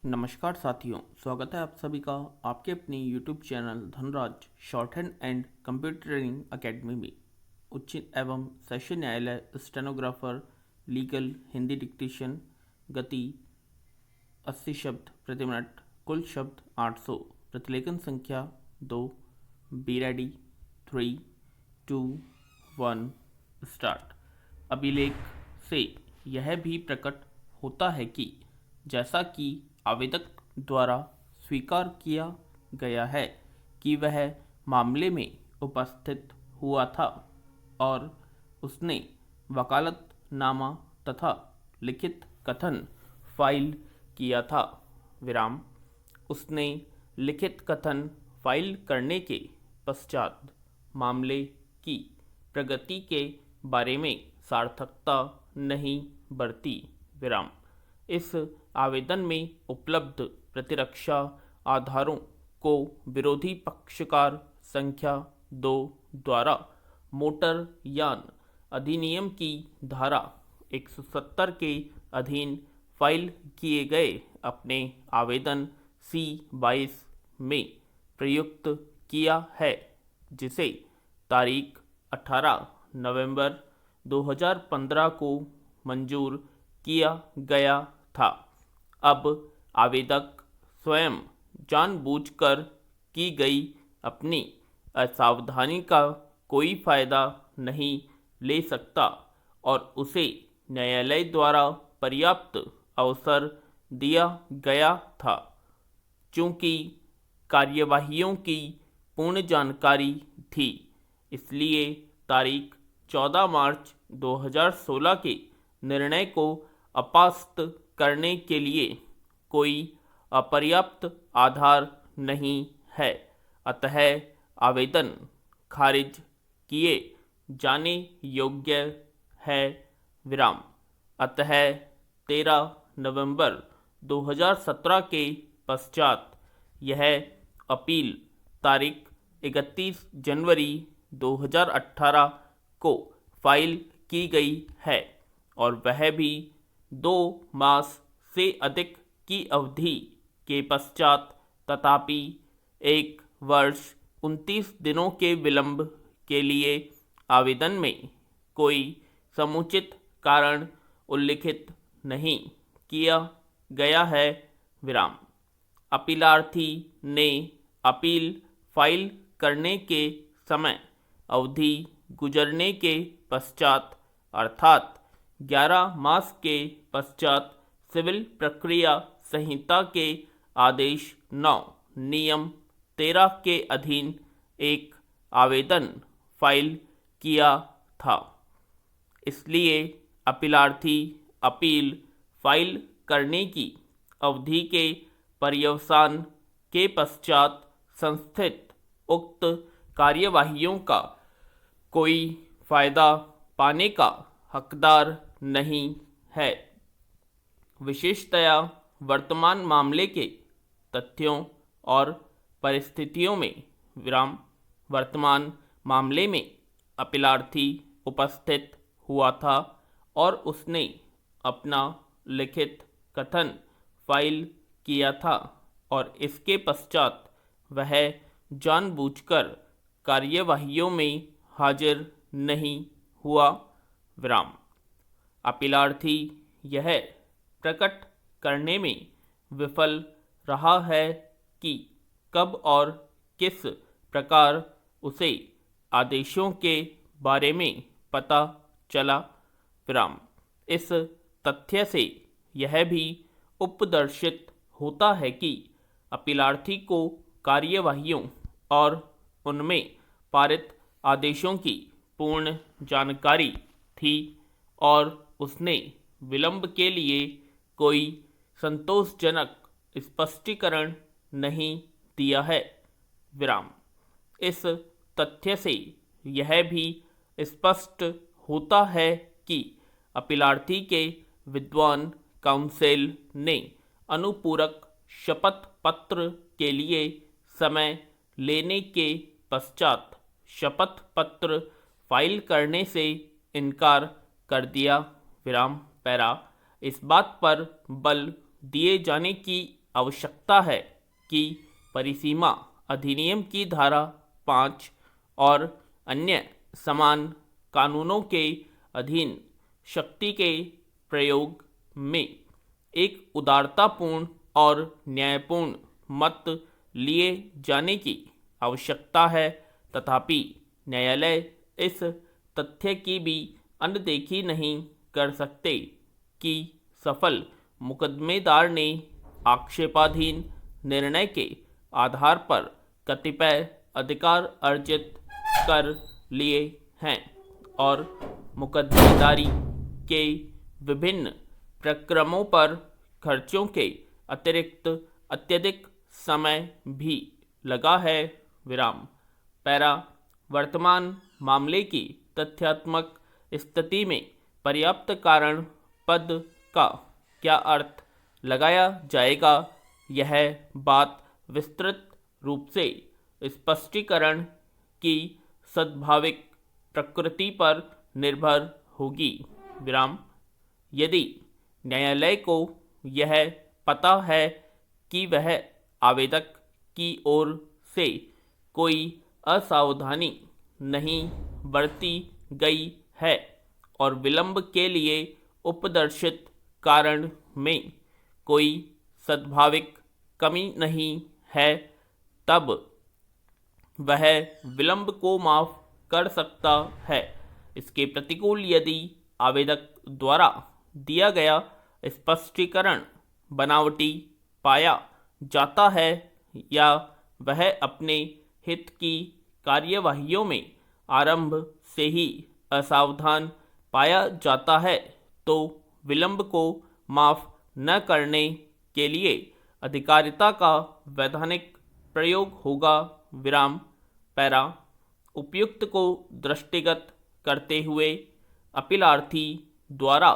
नमस्कार साथियों, स्वागत है आप सभी का आपके अपने YouTube channel Dhanraj short hand and computer training academy में। उच्च एवं सेशन न्यायालय स्टेनोग्राफर लीगल हिंदी डिक्टेशन गति 80 शब्द प्रति मिनट, कुल शब्द 800, प्रतिलेखन संख्या 2। Be ready, 3, 2, 1 start. अभिलेख से यह भी प्रकट होता है कि जैसा कि आवेदक द्वारा स्वीकार किया गया है कि वह मामले में उपस्थित हुआ था और उसने वकालतनामा तथा लिखित कथन फाइल किया था, विराम। उसने लिखित कथन फाइल करने के पश्चात मामले की प्रगति के बारे में सार्थकता नहीं बरती, विराम। इस आवेदन में उपलब्ध प्रतिरक्षा आधारों को विरोधी पक्षकार संख्या 2 द्वारा मोटर यान अधिनियम की धारा 170 के अधीन फाइल किए गए अपने आवेदन C-22 में प्रयुक्त किया है, जिसे तारीख 18 नवंबर 2015 को मंजूर किया गया था। अब आवेदक स्वयं जानबूझकर की गई अपनी असावधानी का कोई फायदा नहीं ले सकता और उसे न्यायालय द्वारा पर्याप्त अवसर दिया गया था। चूंकि कार्यवाहियों की पूर्ण जानकारी थी, इसलिए तारीख 14 मार्च 2016 के निर्णय को अपास्त करने के लिए कोई अपर्याप्त आधार नहीं है। अतः आवेदन खारिज किए जाने योग्य है, विराम। अतः 13 नवंबर 2017 के पश्चात यह अपील तारीख 31 जनवरी 2018 को फाइल की गई है और वह भी 2 मास से अधिक की अवधि के पश्चात, तथापि 1 वर्ष 29 दिनों के विलंब के लिए आवेदन में कोई समुचित कारण उल्लिखित नहीं किया गया है, विराम। अपीलार्थी ने अपील फाइल करने के समय अवधि गुजरने के पश्चात अर्थात 11 मास के पश्चात सिविल प्रक्रिया संहिता के आदेश 9 नियम 13 के अधीन एक आवेदन फाइल किया था। इसलिए अपीलार्थी अपील फाइल करने की अवधि के पर्यवसान के पश्चात संस्थित उक्त कार्यवाहियों का कोई फायदा पाने का हकदार नहीं है। विशेषतया वर्तमान मामले के तथ्यों और परिस्थितियों में, विराम। वर्तमान मामले में अपीलार्थी उपस्थित हुआ था और उसने अपना लिखित कथन फाइल किया था और इसके पश्चात वह जानबूझकर कार्यवाहियों में हाजिर नहीं हुआ, विराम। अपीलार्थी यह प्रकट करने में विफल रहा है कि कब और किस प्रकार उसे आदेशों के बारे में पता चला, विराम। इस तथ्य से यह भी उपदर्शित होता है कि अपीलार्थी को कार्यवाहियों और उनमें पारित आदेशों की पूर्ण जानकारी थी और उसने विलंब के लिए कोई संतोषजनक स्पष्टीकरण नहीं दिया है, विराम। इस तथ्य से यह भी स्पष्ट होता है कि अपीलार्थी के विद्वान काउंसिल ने अनुपूरक शपथ पत्र के लिए समय लेने के पश्चात शपथ पत्र फाइल करने से इनकार कर दिया, विराम। पैरा इस बात पर बल दिए जाने की आवश्यकता है कि परिसीमा अधिनियम की धारा 5 और अन्य समान कानूनों के अधीन शक्ति के प्रयोग में एक उदारतापूर्ण और न्यायपूर्ण मत लिए जाने की आवश्यकता है। तथापि न्यायालय इस तथ्य की भी अनदेखी नहीं कर सकते कि सफल मुकदमेदार ने आक्षेपाधीन निर्णय के आधार पर कतिपय अधिकार अर्जित कर लिए हैं और मुकदमेदारी के विभिन्न प्रक्रमों पर खर्चों के अतिरिक्त अत्यधिक समय भी लगा है। विराम। पैरा। वर्तमान मामले की तथ्यात्मक स्थिति में पर्याप्त कारण पद का क्या अर्थ लगाया जाएगा, यह बात विस्तृत रूप से स्पष्टीकरण की सद्भाविक प्रकृति पर निर्भर होगी। विराम। यदि न्यायालय को यह पता है कि वह आवेदक की ओर से कोई असावधानी नहीं बरती गई है और विलंब के लिए उपदर्शित कारण में कोई सद्भाविक कमी नहीं है, तब वह विलंब को माफ कर सकता है। इसके प्रतिकूल यदि आवेदक द्वारा दिया गया स्पष्टीकरण बनावटी पाया जाता है या वह अपने हित की कार्यवाहियों में आरंभ से ही असावधान पाया जाता है, तो विलंब को माफ न करने के लिए अधिकारिता का वैधानिक प्रयोग होगा। विराम। पैरा। उपयुक्त को दृष्टिगत करते हुए अपीलार्थी द्वारा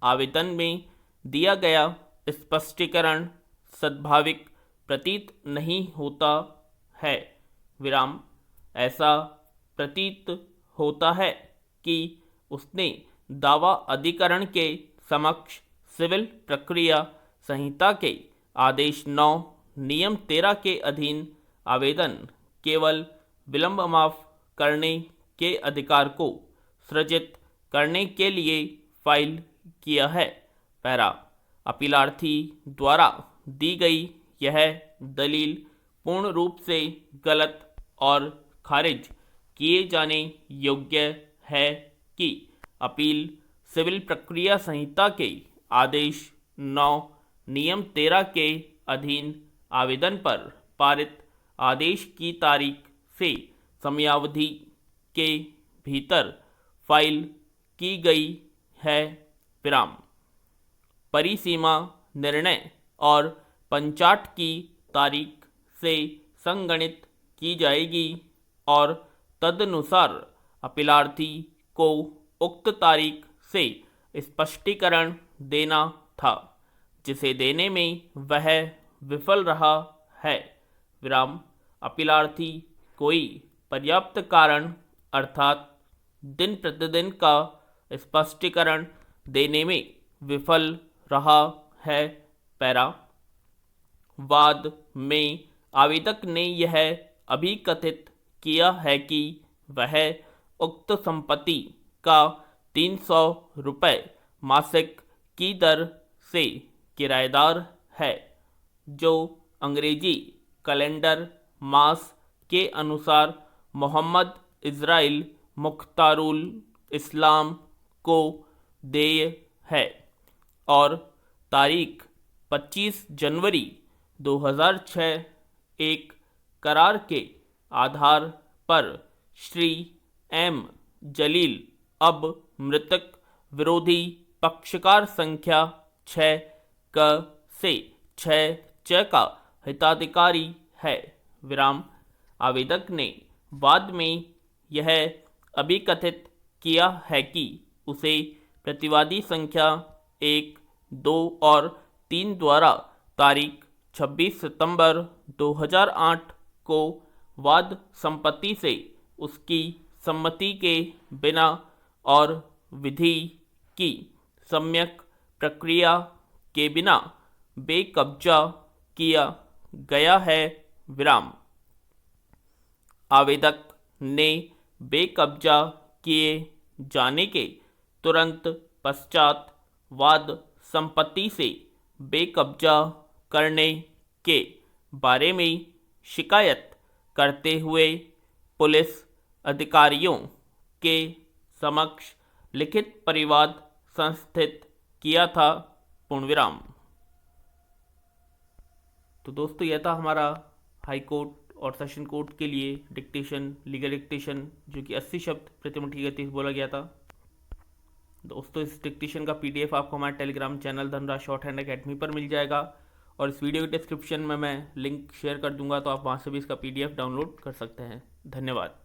आवेदन में दिया गया स्पष्टीकरण सद्भाविक प्रतीत नहीं होता है। विराम। ऐसा प्रतीत होता है कि उसने दावा अधिकरण के समक्ष सिविल प्रक्रिया संहिता के आदेश 9 नियम 13 के अधीन आवेदन केवल विलंब माफ करने के अधिकार को सृजित करने के लिए फाइल किया है। पैरा। अपीलार्थी द्वारा दी गई यह दलील पूर्ण रूप से गलत और खारिज किए जाने योग्य है कि अपील सिविल प्रक्रिया संहिता के आदेश 9 नियम 13 के अधीन आवेदन पर पारित आदेश की तारीख से समयावधि के भीतर फाइल की गई है। विराम। परिसीमा निर्णय और पंचाट की तारीख से संगणित की जाएगी और तदनुसार अपीलार्थी को उक्त तारीख से स्पष्टीकरण देना था, जिसे देने में वह विफल रहा है। विराम। अपीलार्थी कोई पर्याप्त कारण अर्थात दिन प्रतिदिन का स्पष्टीकरण देने में विफल रहा है। पैरा। वाद में आवेदक ने यह अभिकथित किया है कि वह उक्त संपत्ति का 300 रुपये मासिक की दर से किराएदार है, जो अंग्रेजी कैलेंडर मास के अनुसार मोहम्मद इज़राइल मुख्तारुल इस्लाम को देय है और तारीख 25 जनवरी 2006 एक करार के आधार पर श्री एम जलील अब मृतक विरोधी पक्षकार संख्या 6 क से 6 च का हिताधिकारी है। विराम। आवेदक ने बाद में यह अभिकथित किया है कि उसे प्रतिवादी संख्या 1, 2 और 3 द्वारा तारीख 26 सितंबर 2008 को वाद संपत्ति से उसकी सम्मति के बिना और विधि की सम्यक प्रक्रिया के बिना बेकब्जा किया गया है विराम। आवेदक ने बेकब्जा किए जाने के तुरंत पश्चात वाद संपत्ति से बेकब्जा करने के बारे में शिकायत करते हुए पुलिस अधिकारियों के समक्ष लिखित परिवाद संस्थित किया था पूर्णविराम। तो दोस्तों यह था हमारा हाई कोर्ट और सेशन कोर्ट के लिए डिक्टेशन, लीगल डिक्टेशन, जो कि 80 शब्द प्रति मिनट की गति से बोला गया था। दोस्तों इस डिक्टेशन का पीडीएफ आपको हमारे Telegram channel Dhanraj short hand academy पर मिल जाएगा और इस वीडियो के डिस्क्रिप्शन में मैं लिंक शेयर कर दूंगा, तो आप वहां से भी इसका पीडीएफ डाउनलोड कर सकते हैं। धन्यवाद।